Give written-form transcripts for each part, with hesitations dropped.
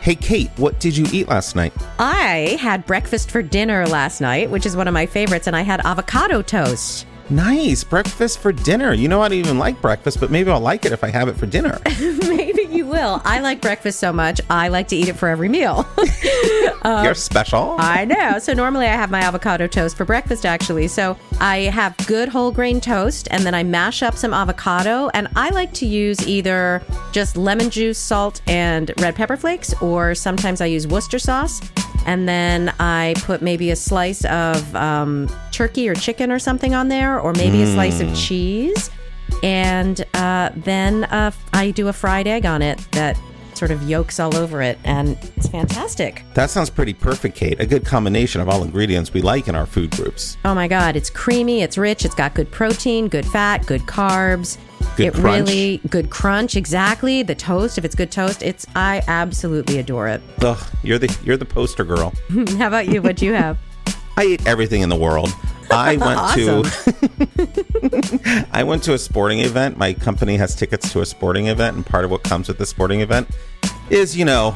Hey, Kate, what did you eat last night? I had breakfast for dinner last night, which is one of my favorites, and I had avocado toast. Nice. Breakfast for dinner. You know, I don't even like breakfast, but maybe I'll like it if I have it for dinner. Maybe you will. I like breakfast so much, I like to eat it for every meal. You're special. I know. So normally I have my avocado toast for breakfast, actually. So I have good whole grain toast, and then I mash up some avocado, and I like to use either just lemon juice, salt, and red pepper flakes, or sometimes I use Worcester sauce. And then I put maybe a slice of turkey or chicken or something on there, or maybe a slice of cheese. And then I do a fried egg on it that sort of yolks all over it, and it's fantastic. That sounds pretty perfect, Kate. A good combination of all ingredients we like in our food groups. Oh my God, it's creamy, it's rich, it's got good protein, good fat, good carbs. Good crunch. Really good crunch, exactly. The toast, if it's good toast, I absolutely adore it. Ugh, you're the poster girl. How about you? What'd you have? I ate everything in the world. I went I went to a sporting event. My company has tickets to a sporting event, and part of what comes with the sporting event is, a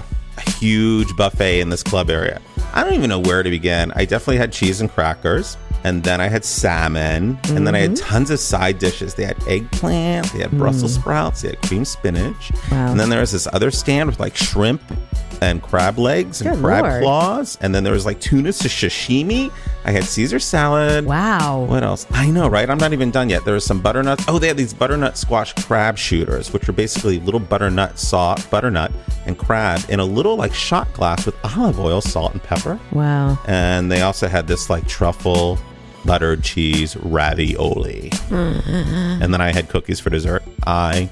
huge buffet in this club area. I don't even know where to begin. I definitely had cheese and crackers, and then I had salmon, and then I had tons of side dishes. They had eggplant, they had Brussels sprouts, they had cream spinach, and then there was this other stand with like shrimp and crab legs and crab claws, and then there was like tuna sashimi. I had Caesar salad. Wow. What else? I know, right? I'm not even done yet. There was some butternuts. Oh, they had these butternut squash crab shooters, which are basically little butternut and crab in a little like shot glass with olive oil, salt, and pepper. Wow. And they also had this like truffle buttered cheese ravioli. And then I had cookies for dessert. I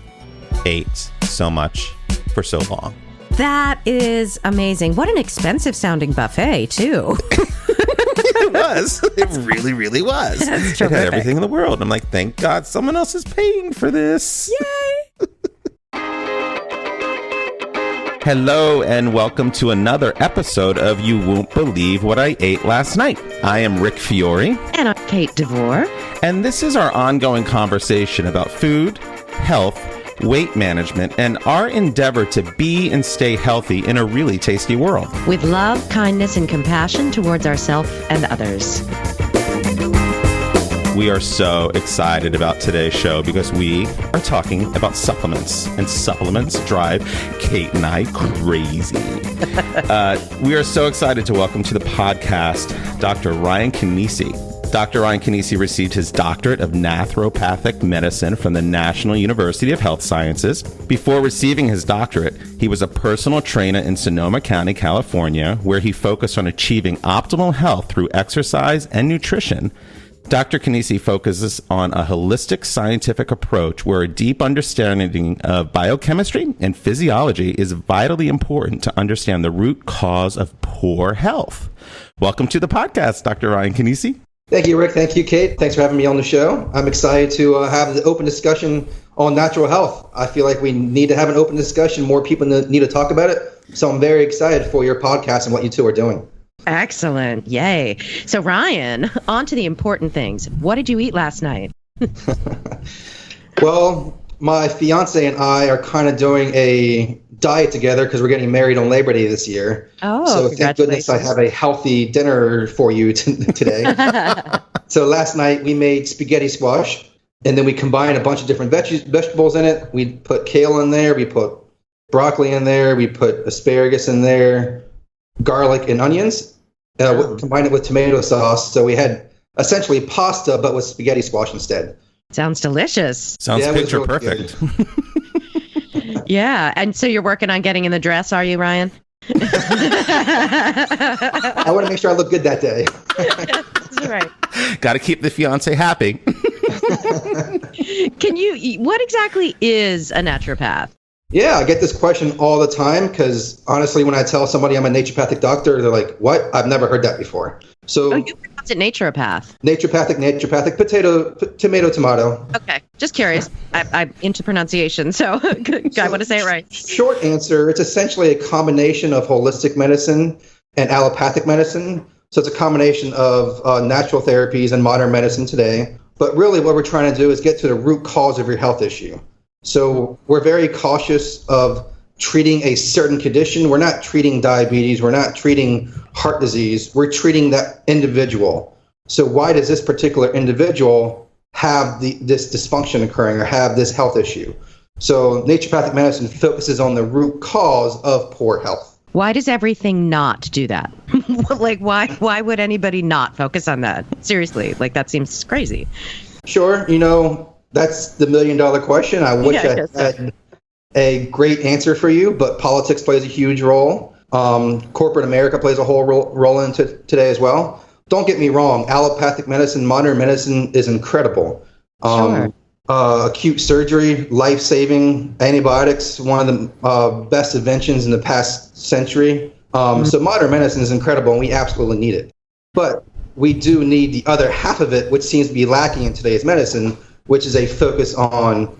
ate so much for so long. That is amazing. What an expensive sounding buffet, too. It was. It really, really was. That's it had everything in the world. I'm like, thank God someone else is paying for this. Yay! Hello, and welcome to another episode of You Won't Believe What I Ate Last Night. I am Rick Fiore. And I'm Kate DeVore. And this is our ongoing conversation about food, health, weight management, and our endeavor to be and stay healthy in a really tasty world. With love, kindness, and compassion towards ourselves and others. We are so excited about today's show because we are talking about supplements, and supplements drive Kate and I crazy. We are so excited to welcome to the podcast Dr. Ryan Kneessi. Dr. Ryan Kneessi received his doctorate of naturopathic medicine from the National University of Health Sciences. Before receiving his doctorate, he was a personal trainer in Sonoma County, California, where he focused on achieving optimal health through exercise and nutrition. Dr. Kneessi focuses on a holistic scientific approach where a deep understanding of biochemistry and physiology is vitally important to understand the root cause of poor health. Welcome to the podcast, Dr. Ryan Kneessi. Thank you, Rick. Thank you, Kate. Thanks for having me on the show. I'm excited to have the open discussion on natural health. I feel like we need to have an open discussion. More people need to talk about it. So I'm very excited for your podcast and what you two are doing. Excellent. Yay. So Ryan, on to the important things. What did you eat last night? Well, my fiance and I are kind of doing a diet together because we're getting married on Labor Day this year. Oh, so thank goodness I have a healthy dinner for you today. So last night we made spaghetti squash, and then we combined a bunch of different vegetables in it. We put kale in there, we put broccoli in there, we put asparagus in there, garlic and onions, combined it with tomato sauce. So we had essentially pasta, but with spaghetti squash instead. Sounds delicious. Sounds picture really perfect. Yeah. And so you're working on getting in the dress, are you, Ryan? I want to make sure I look good that day. That's right. Got to keep the fiance happy. What exactly is a naturopath? Yeah, I get this question all the time because honestly, when I tell somebody I'm a naturopathic doctor, they're like, what? I've never heard that before. So, you pronounce it naturopath. Naturopathic, tomato. Okay, just curious. I'm into pronunciation, so I want to say it right. Short answer, it's essentially a combination of holistic medicine and allopathic medicine. So it's a combination of natural therapies and modern medicine today. But really what we're trying to do is get to the root cause of your health issue. So we're very cautious of treating a certain condition. We're not treating diabetes. We're not treating heart disease. We're treating that individual. So why does this particular individual have this dysfunction occurring or have this health issue? So naturopathic medicine focuses on the root cause of poor health. Why does everything not do that? Like, why would anybody not focus on that? Seriously, like, that seems crazy. Sure, that's the $1 million question. I wish I had a great answer for you, but politics plays a huge role. Corporate America plays a whole role into today as well. Don't get me wrong, allopathic medicine, modern medicine is incredible. Sure. Acute surgery, life-saving, antibiotics, one of the best inventions in the past century. So modern medicine is incredible, and we absolutely need it. But we do need the other half of it, which seems to be lacking in today's medicine, which is a focus on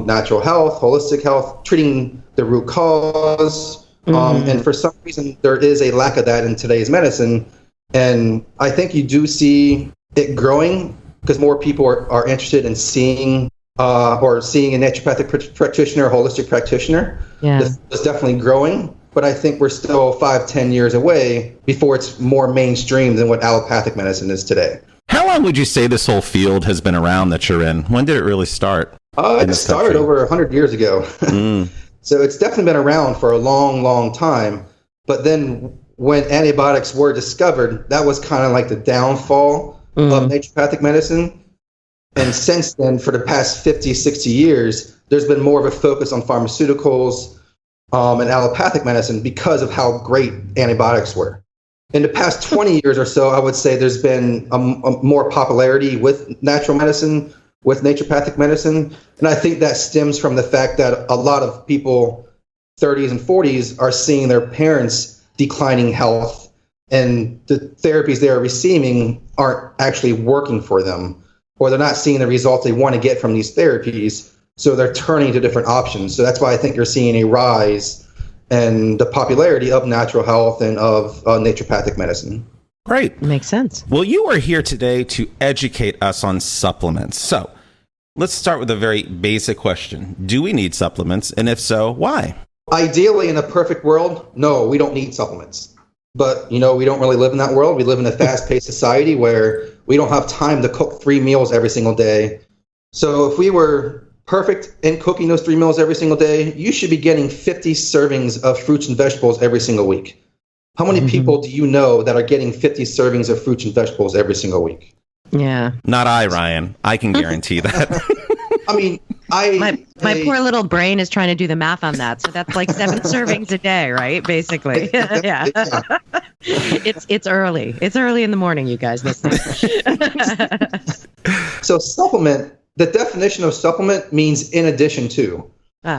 natural health, holistic health, treating the root cause. And for some reason, there is a lack of that in today's medicine. And I think you do see it growing because more people are interested in seeing a naturopathic practitioner, holistic practitioner. Yeah. It's definitely growing, but I think we're still 5-10 years away before it's more mainstream than what allopathic medicine is today. How long would you say this whole field has been around that you're in? When did it really start? It started over 100 years ago. So it's definitely been around for a long, long time. But then when antibiotics were discovered, that was kind of like the downfall of naturopathic medicine. And since then, for the past 50, 60 years, there's been more of a focus on pharmaceuticals and allopathic medicine because of how great antibiotics were. In the past 20 years or so, I would say there's been a more popularity with natural medicine, with naturopathic medicine. And I think that stems from the fact that a lot of people, 30s and 40s, are seeing their parents declining health, and the therapies they are receiving aren't actually working for them, or they're not seeing the results they want to get from these therapies. So they're turning to different options. So that's why I think you're seeing a rise in the popularity of natural health and of naturopathic medicine. Great. Makes sense. Well, you are here today to educate us on supplements. So let's start with a very basic question. Do we need supplements? And if so, why? Ideally, in a perfect world, no, we don't need supplements. But, we don't really live in that world. We live in a fast-paced society where we don't have time to cook 3 meals every single day. So if we were perfect in cooking those 3 meals every single day, you should be getting 50 servings of fruits and vegetables every single week. How many people do you know that are getting 50 servings of fruits and vegetables every single week? Yeah. Not I, Ryan. I can guarantee that. I mean, my poor little brain is trying to do the math on that. So that's like 7 servings a day, right? Basically. Yeah. It's early. It's early in the morning, you guys listening. So supplement, the definition of supplement means in addition to.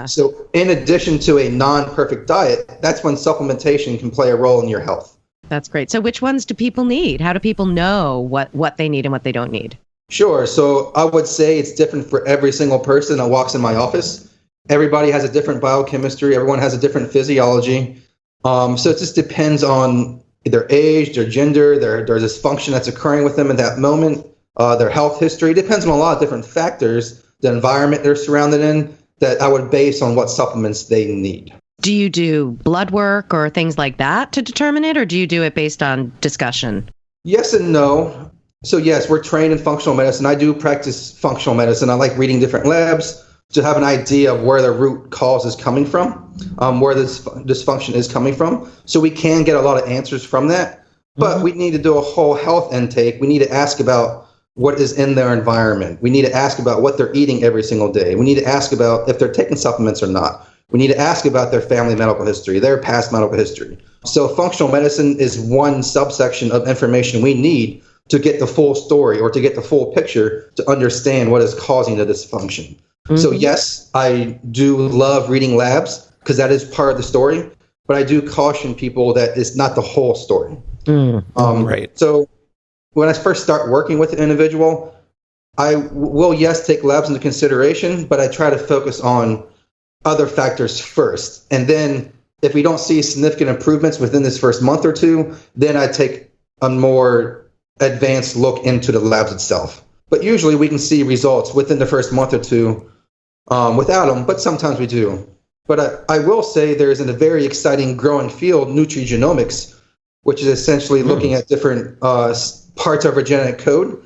So in addition to a non-perfect diet, that's when supplementation can play a role in your health. That's great. So which ones do people need? How do people know what they need and what they don't need? Sure. So I would say it's different for every single person that walks in my office. Everybody has a different biochemistry. Everyone has a different physiology. So it just depends on their age, their gender, their dysfunction that's occurring with them at that moment, their health history. It depends on a lot of different factors, the environment they're surrounded in, that I would base on what supplements they need. Do you do blood work or things like that to determine it, or do you do it based on discussion? Yes and no. So yes, we're trained in functional medicine. I do practice functional medicine. I like reading different labs to have an idea of where the root cause is coming from, where this dysfunction is coming from. So we can get a lot of answers from that. But we need to do a whole health intake. We need to ask about what is in their environment. We need to ask about what they're eating every single day. We need to ask about if they're taking supplements or not. We need to ask about their family medical history, their past medical history. So functional medicine is one subsection of information we need to get the full story or to get the full picture to understand what is causing the dysfunction. So yes, I do love reading labs because that is part of the story, but I do caution people that it's not the whole story. Right. So when I first start working with an individual, I will, yes, take labs into consideration, but I try to focus on other factors first. And then if we don't see significant improvements within this first month or two, then I take a more advanced look into the labs itself. But usually we can see results within the first month or two without them, but sometimes we do. But I will say there's a very exciting growing field, nutrigenomics, which is essentially looking at different parts of our genetic code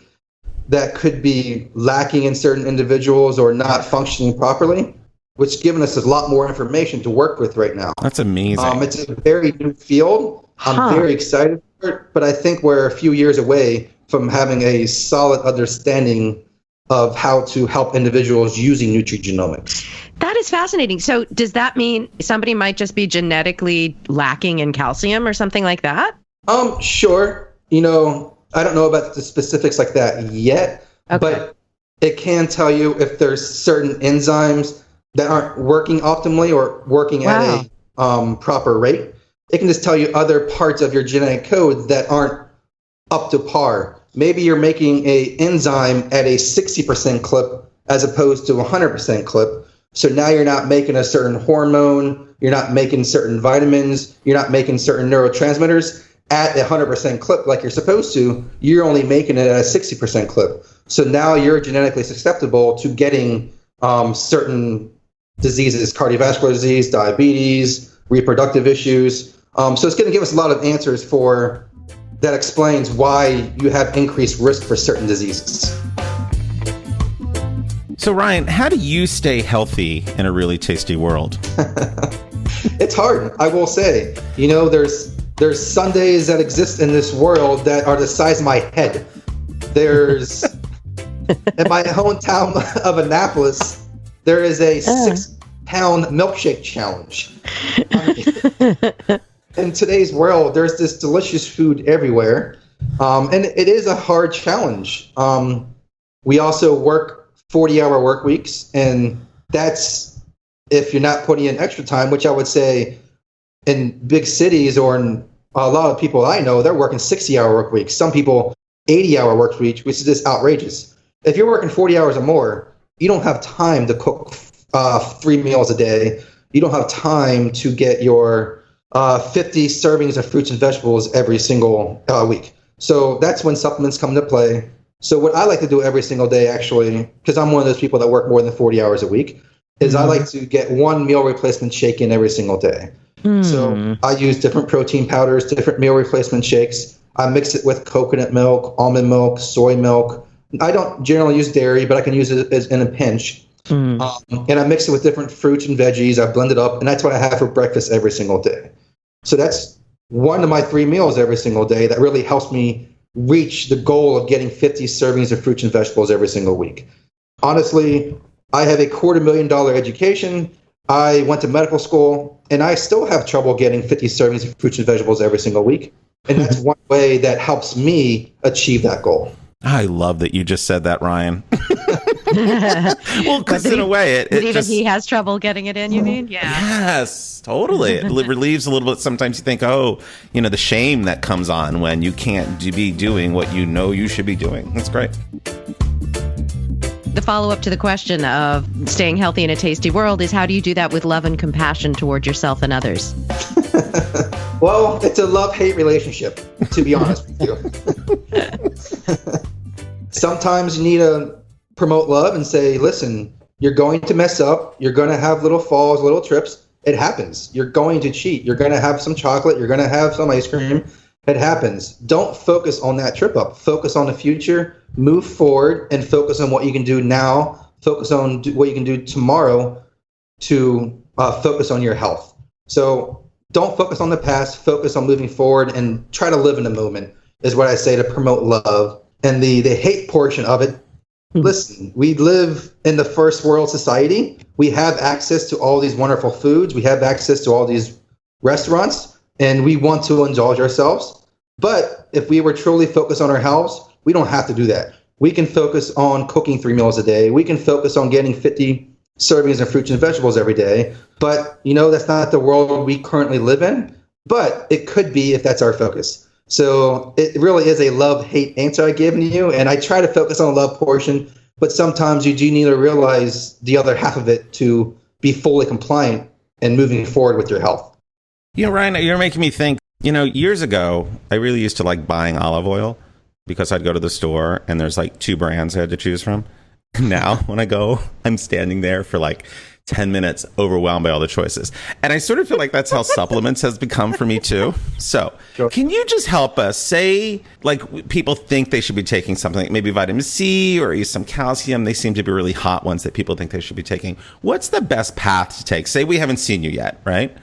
that could be lacking in certain individuals or not functioning properly, which given us a lot more information to work with right now. That's amazing. It's a very new field. I'm very excited for it, but I think we're a few years away from having a solid understanding of how to help individuals using nutrigenomics. That is fascinating. So does that mean somebody might just be genetically lacking in calcium or something like that? Sure. I don't know about the specifics like that yet, but it can tell you if there's certain enzymes that aren't working optimally or working at a proper rate. It can just tell you other parts of your genetic code that aren't up to par. Maybe you're making a enzyme at a 60% clip as opposed to 100% clip. So now you're not making a certain hormone, you're not making certain vitamins, you're not making certain neurotransmitters at a 100% clip like you're supposed to. You're only making it at a 60% clip. So now you're genetically susceptible to getting certain diseases, cardiovascular disease, diabetes, reproductive issues. So it's going to give us a lot of answers that explains why you have increased risk for certain diseases. So Ryan, how do you stay healthy in a really tasty world? It's hard, I will say. There's Sundays that exist in this world that are the size of my head. There's in my hometown of Annapolis, there is a 6-pound milkshake challenge. In today's world, there's this delicious food everywhere, and it is a hard challenge. We also work 40-hour work weeks, and that's if you're not putting in extra time, which I would say in big cities or in a lot of people I know, they're working 60-hour work weeks. Some people 80-hour work weeks, which is just outrageous. If you're working 40 hours or more, you don't have time to cook 3 meals a day. You don't have time to get your 50 servings of fruits and vegetables every single week. So that's when supplements come into play. So what I like to do every single day, actually, because I'm one of those people that work more than 40 hours a week, is I like to get one meal replacement shake in every single day. So I use different protein powders, different meal replacement shakes. I mix it with coconut milk, almond milk, soy milk. I don't generally use dairy, but I can use it in a pinch. And I mix it with different fruits and veggies. I blend it up, and that's what I have for breakfast every single day. So that's one of my 3 meals every single day that really helps me reach the goal of getting 50 servings of fruits and vegetables every single week. Honestly, I have a $250,000 education. I went to medical school, and I still have trouble getting 50 servings of fruits and vegetables every single week. And that's one way that helps me achieve that goal. I love that you just said that, Ryan. Well, because in a way, he has trouble getting it in, you mean? Yeah. Yes, totally. It relieves a little bit. Sometimes you think, the shame that comes on when you can't be doing what you know you should be doing. That's great. The follow-up to the question of staying healthy in a tasty world is, how do you do that with love and compassion toward yourself and others? Well, it's a love-hate relationship, to be honest with you. Sometimes you need to promote love and say, listen, you're going to mess up. You're going to have little falls, little trips. It happens. You're going to cheat. You're going to have some chocolate. You're going to have some ice cream. It happens. Don't focus on that trip up. Focus on the future. Move forward and focus on what you can do now. Focus on what you can do tomorrow to focus on your health. So don't focus on the past. Focus on moving forward and try to live in the moment is what I say to promote love. And the hate portion of it, listen, we live in the first world society. We have access to all these wonderful foods. We have access to all these restaurants, and we want to indulge ourselves. But if we were truly focused on our health, we don't have to do that. We can focus on cooking 3 meals a day. We can focus on getting 50 servings of fruits and vegetables every day. But, that's not the world we currently live in. But it could be if that's our focus. So it really is a love-hate answer I've given you, and I try to focus on the love portion, but sometimes you do need to realize the other half of it to be fully compliant and moving forward with your health. Ryan, you're making me think, years ago, I really used to like buying olive oil because I'd go to the store and there's like 2 brands I had to choose from. Now, when I go, I'm standing there for like 10 minutes overwhelmed by all the choices. And I sort of feel like that's how supplements has become for me too. So can you just help us say, like, people think they should be taking something like maybe vitamin C or some calcium. They seem to be really hot ones that people think they should be taking. What's the best path to take? Say we haven't seen you yet, right?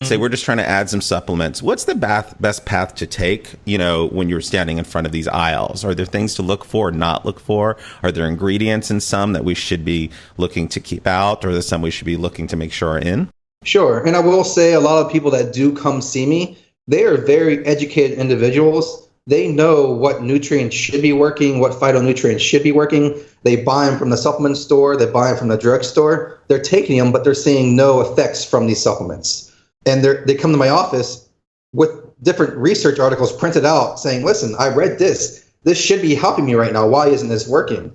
Say we're just trying to add some supplements. What's the best path to take, when you're standing in front of these aisles? Are there things to look for, not look for? Are there ingredients in some that we should be looking to keep out? Or are there some we should be looking to make sure are in? Sure. And I will say a lot of people that do come see me, they are very educated individuals. They know what nutrients should be working, what phytonutrients should be working. They buy them from the supplement store. They buy them from the drugstore. They're taking them, but they're seeing no effects from these supplements. And they come to my office with different research articles printed out saying, listen, I read this. This should be helping me right now. Why isn't this working?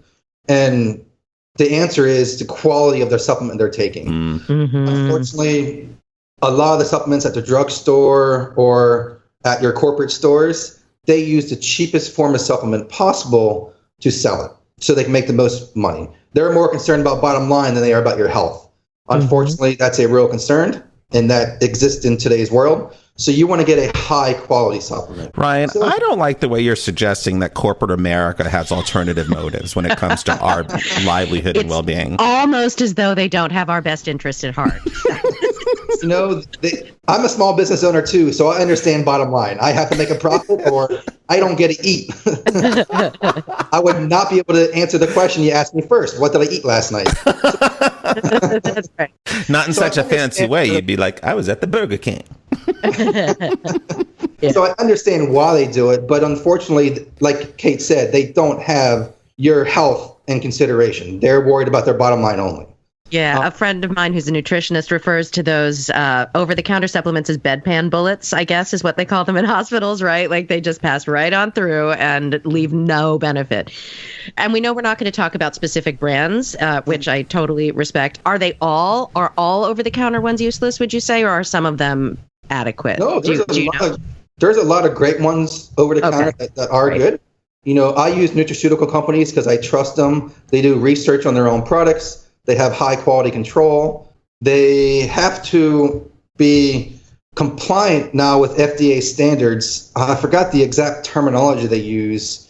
And the answer is the quality of their supplement they're taking. Mm-hmm. Unfortunately, a lot of the supplements at the drugstore or at your corporate stores, they use the cheapest form of supplement possible to sell it so they can make the most money. They're more concerned about bottom line than they are about your health. Unfortunately, that's a real concern. And that exists in today's world. So you want to get a high quality supplement. Ryan, I don't like the way you're suggesting that corporate America has alternative motives when it comes to our livelihood and well-being. Almost as though they don't have our best interest at heart. I'm a small business owner too, so I understand bottom line. I have to make a profit or I don't get to eat. I would not be able to answer the question you asked me first. What did I eat last night? That's right. Not in such a fancy way. You'd be like, I was at the Burger King. Yeah. So I understand why they do it, but unfortunately, like Kate said, they don't have your health in consideration. They're worried about their bottom line only. Yeah, a friend of mine who's a nutritionist refers to those over-the-counter supplements as bedpan bullets, I guess is what they call them in hospitals, right? Like they just pass right on through and leave no benefit. And we know we're not going to talk about specific brands, which I totally respect. Are all over-the-counter ones useless, would you say, or are some of them adequate? No, there's a lot of great ones over-the-counter that are good. I use nutraceutical companies because I trust them. They do research on their own products. They have high quality control. They have to be compliant now with FDA standards. I forgot the exact terminology they use.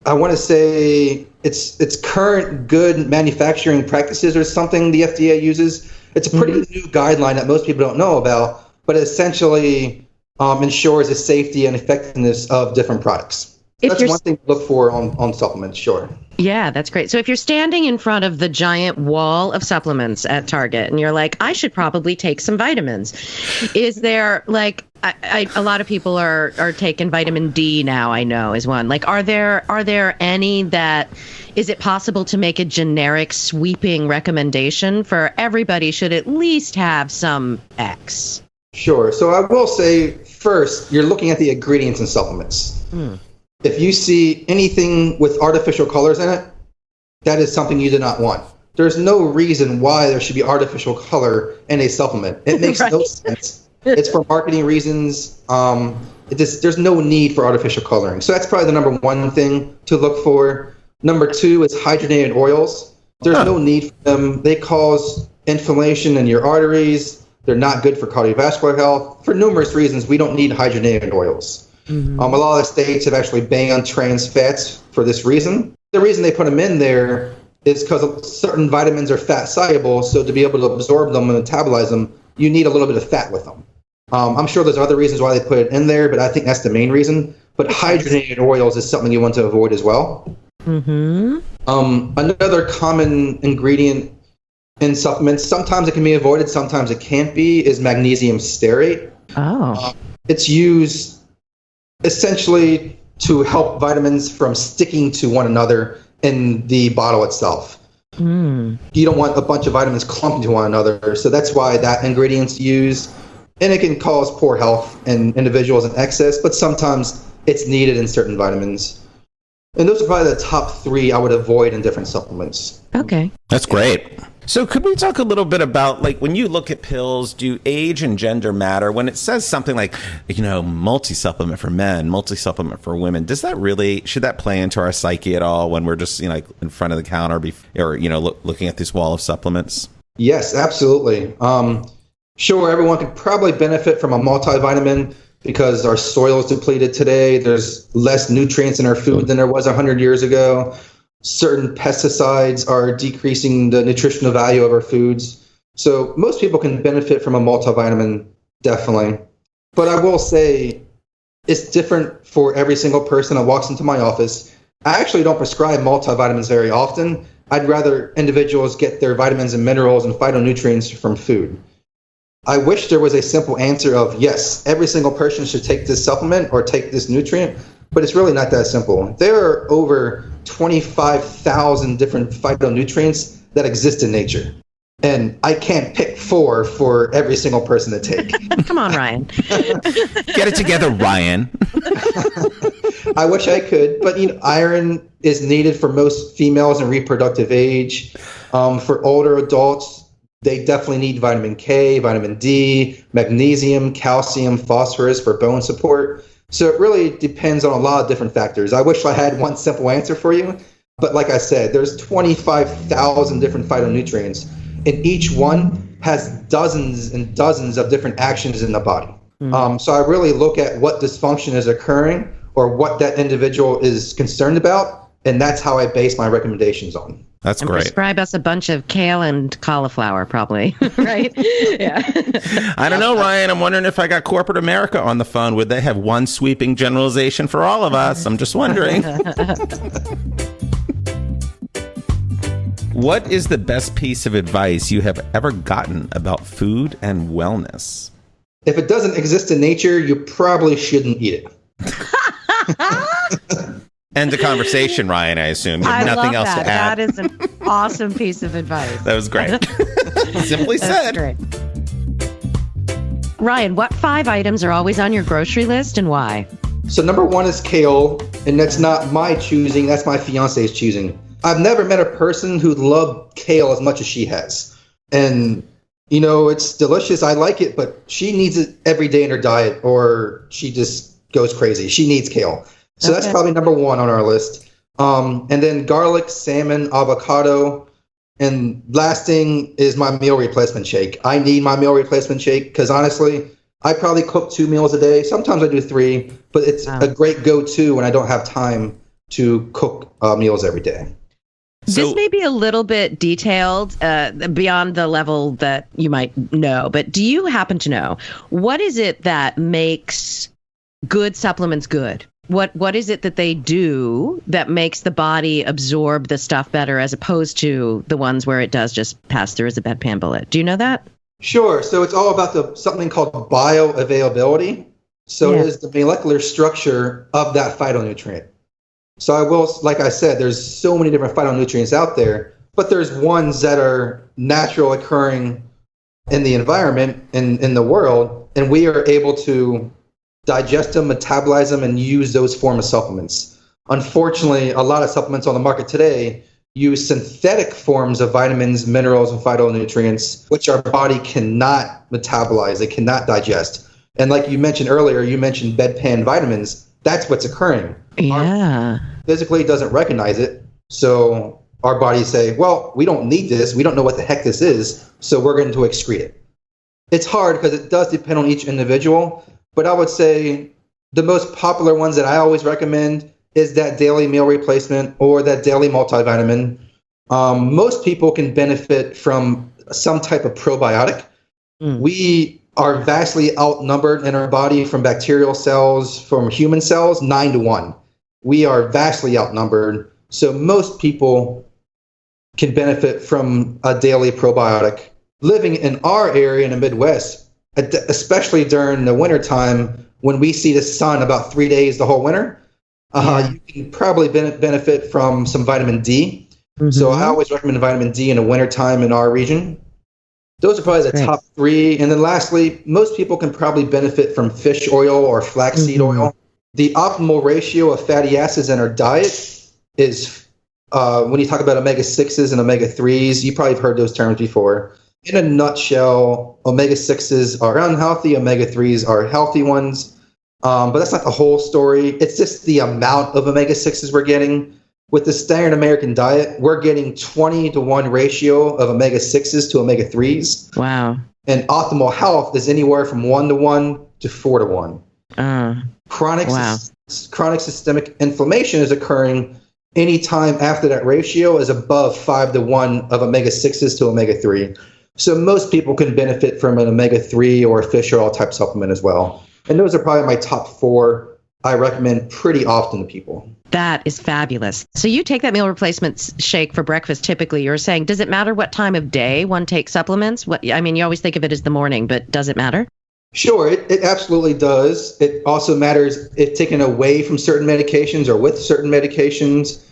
I want to say it's current good manufacturing practices or something the FDA uses. It's a pretty new guideline that most people don't know about, but it essentially ensures the safety and effectiveness of different products. That's one thing to look for on supplements, sure. Yeah, that's great. So if you're standing in front of the giant wall of supplements at Target and you're like, I should probably take some vitamins, is there a lot of people are taking vitamin D now, I know, is one. Like, are there any that, is it possible to make a generic sweeping recommendation for everybody should at least have some X? Sure. So I will say first, you're looking at the ingredients in supplements. If you see anything with artificial colors in it, that is something you do not want. There's no reason why there should be artificial color in a supplement. It makes no sense. It's for marketing reasons. There's no need for artificial coloring. So that's probably the number one thing to look for. Number two is hydrogenated oils. There's no need for them. They cause inflammation in your arteries. They're not good for cardiovascular health. For numerous reasons, we don't need hydrogenated oils. A lot of the states have actually banned trans fats for this reason. The reason they put them in there is because certain vitamins are fat soluble, so to be able to absorb them and metabolize them, you need a little bit of fat with them. I'm sure there's other reasons why they put it in there, but I think that's the main reason. But hydrogenated oils is something you want to avoid as well. Another common ingredient in supplements, sometimes it can be avoided, sometimes it can't be, is magnesium stearate. It's used essentially to help vitamins from sticking to one another in the bottle itself. You don't want a bunch of vitamins clumping to one another, so that's why that ingredient's used. And it can cause poor health in individuals in excess, but sometimes it's needed in certain vitamins. And those are probably the top three I would avoid in different supplements. Okay. That's great. So could we talk a little bit about, like, when you look at pills, do age and gender matter? When it says something like, multi-supplement for men, multi-supplement for women, should that play into our psyche at all when we're just, in front of the counter or, looking at this wall of supplements? Yes, absolutely. Sure, everyone could probably benefit from a multivitamin because our soil is depleted today. There's less nutrients in our food than there was 100 years ago. Certain pesticides are decreasing the nutritional value of our foods. So most people can benefit from a multivitamin, definitely. But I will say it's different for every single person that walks into my office. I actually don't prescribe multivitamins very often. I'd rather individuals get their vitamins and minerals and phytonutrients from food. I wish there was a simple answer of yes, every single person should take this supplement or take this nutrient, but it's really not that simple. There are over 25,000 different phytonutrients that exist in nature. And I can't pick 4 for every single person to take. Come on, Ryan. Get it together, Ryan. I wish I could, but iron is needed for most females in reproductive age. For older adults, they definitely need vitamin K, vitamin D, magnesium, calcium, phosphorus for bone support. So it really depends on a lot of different factors. I wish I had one simple answer for you, but like I said, there's 25,000 different phytonutrients, and each one has dozens and dozens of different actions in the body. So I really look at what dysfunction is occurring or what that individual is concerned about, and that's how I base my recommendations on. That's great. Prescribe us a bunch of kale and cauliflower, probably, right? Yeah. I don't know, Ryan. I'm wondering if I got corporate America on the phone, would they have one sweeping generalization for all of us? I'm just wondering. What is the best piece of advice you have ever gotten about food and wellness? If it doesn't exist in nature, you probably shouldn't eat it. End the conversation, Ryan, I assume. You have nothing else to add. That is an awesome piece of advice. That was great. Simply said. Great. Ryan, what 5 items are always on your grocery list and why? So number 1 is kale, and that's not my choosing, that's my fiance's choosing. I've never met a person who loved kale as much as she has. And, it's delicious. I like it, but she needs it every day in her diet or she just goes crazy. She needs kale. So that's probably number 1 on our list. And then garlic, salmon, avocado. And last thing is my meal replacement shake. I need my meal replacement shake because honestly, I probably cook 2 meals a day. Sometimes I do 3, but it's a great go-to when I don't have time to cook meals every day. This may be a little bit detailed beyond the level that you might know, but do you happen to know what is it that makes good supplements good? What is it that they do that makes the body absorb the stuff better as opposed to the ones where it does just pass through as a bedpan bullet? Do you know that? Sure. So it's all about something called bioavailability. So it is the molecular structure of that phytonutrient. So like I said, there's so many different phytonutrients out there, but there's ones that are natural occurring in the environment, in the world, and we are able to digest them, metabolize them, and use those form of supplements. Unfortunately, a lot of supplements on the market today use synthetic forms of vitamins, minerals, and phytonutrients, which our body cannot metabolize, it cannot digest. And like you mentioned earlier, you mentioned bedpan vitamins. That's what's occurring. Yeah. Physically doesn't recognize it. So our bodies say, well, we don't need this. We don't know what the heck this is. So we're going to excrete it. It's hard because it does depend on each individual. But I would say the most popular ones that I always recommend is that daily meal replacement or that daily multivitamin. Most people can benefit from some type of probiotic. We are vastly outnumbered in our body from bacterial cells, from human cells, 9-1. We are vastly outnumbered. So most people can benefit from a daily probiotic. Living in our area in the Midwest, especially during the wintertime when we see the sun about 3 days the whole winter, you can probably benefit from some vitamin D. So I always recommend vitamin D in the wintertime in our region. Those are probably the top 3. And then lastly, most people can probably benefit from fish oil or flaxseed oil. The optimal ratio of fatty acids in our diet is, when you talk about omega-6s and omega-3s, you probably have heard those terms before. In a nutshell, omega-6s are unhealthy, omega-3s are healthy ones. But that's not the whole story. It's just the amount of omega-6s we're getting. with the standard American diet, we're getting 20-to-1 ratio of omega-6s to omega-3s. Wow. And optimal health is anywhere from 1-to-1 to 4-to-1. Chronic systemic inflammation is occurring anytime after that ratio is above 5-to-1 of omega-6s to omega-3. So most people can benefit from an omega-3 or a fish oil type supplement as well. And those are probably my top 4 I recommend pretty often to people. That is fabulous. So you take that meal replacement shake for breakfast typically. You're saying, does it matter what time of day one takes supplements? You always think of it as the morning, but does it matter? Sure, it absolutely does. It also matters if taken away from certain medications or with certain medications,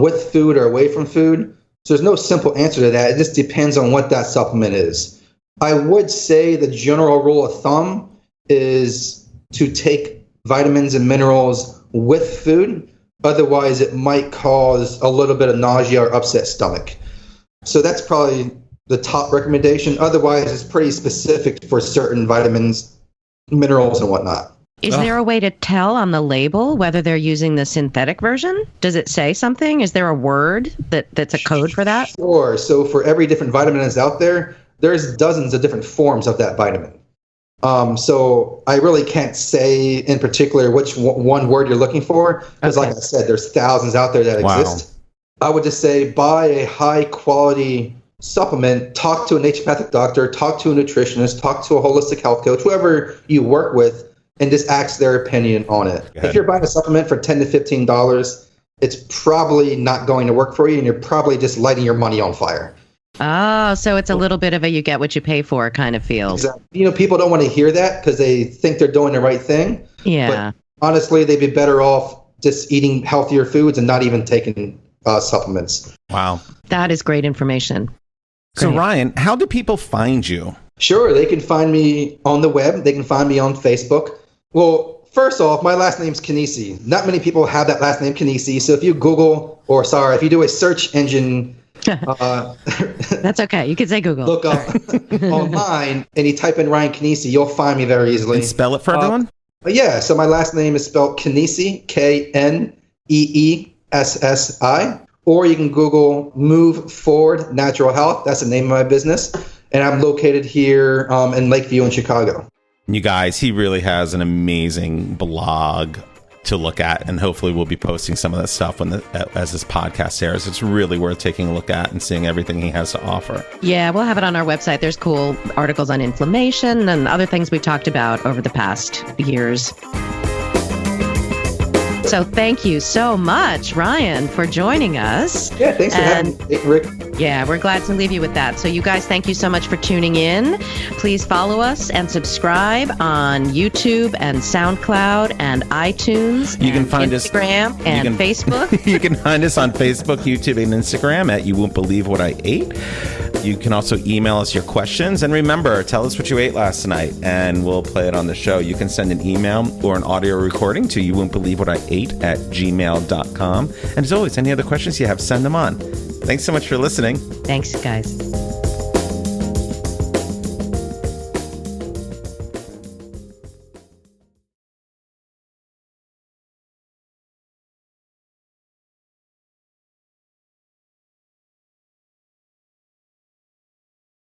with food or away from food. So there's no simple answer to that. It just depends on what that supplement is. I would say the general rule of thumb is to take vitamins and minerals with food. Otherwise, it might cause a little bit of nausea or upset stomach. So that's probably the top recommendation. Otherwise, it's pretty specific for certain vitamins, minerals, and whatnot. Is there a way to tell on the label whether they're using the synthetic version? Does it say something? Is there a word that's a code for that? Sure. So for every different vitamin that's out there, there's dozens of different forms of that vitamin. So I really can't say in particular which one word you're looking for, because like I said, there's thousands out there that exist. I would just say buy a high quality supplement, talk to a naturopathic doctor, talk to a nutritionist, talk to a holistic health coach, whoever you work with, and just ask their opinion on it. If you're buying a supplement for $10 to $15, it's probably not going to work for you, and you're probably just lighting your money on fire. Oh, so it's a little bit of a you get what you pay for kind of feel. Exactly. People don't want to hear that because they think they're doing the right thing. Yeah. But honestly, they'd be better off just eating healthier foods and not even taking supplements. Wow. That is great information. So Great. Ryan, how do people find you? Sure, they can find me on the web. They can find me on Facebook. Well, first off, my last name's Kneessi. Not many people have that last name, Kneessi. So if you if you do a search engine, that's okay. You can say Google. Look up online and you type in Ryan Kneessi, you'll find me very easily. And spell it for everyone? Yeah, so my last name is spelled Kneessi, Kneessi. Or you can Google Move Forward Natural Health. That's the name of my business. And I'm located here in Lakeview in Chicago. You guys, he really has an amazing blog to look at, and hopefully we'll be posting some of that stuff as this podcast airs. It's really worth taking a look at and seeing everything he has to offer. Yeah, we'll have it on our website. There's cool articles on inflammation and other things we've talked about over the past years. So thank you so much, Ryan, for joining us. Yeah, thanks for having me, Rick. Yeah, we're glad to leave you with that. So you guys, thank you so much for tuning in. Please follow us and subscribe on YouTube and SoundCloud and iTunes. You can find us Instagram and Facebook. You can find us on Facebook, YouTube, and Instagram at You Won't Believe What I Ate. You can also email us your questions. And remember, tell us what you ate last night, and we'll play it on the show. You can send an email or an audio recording to You Won't Believe What I Ate at gmail.com. And as always, any other questions you have, send them on. Thanks so much for listening. Thanks, guys.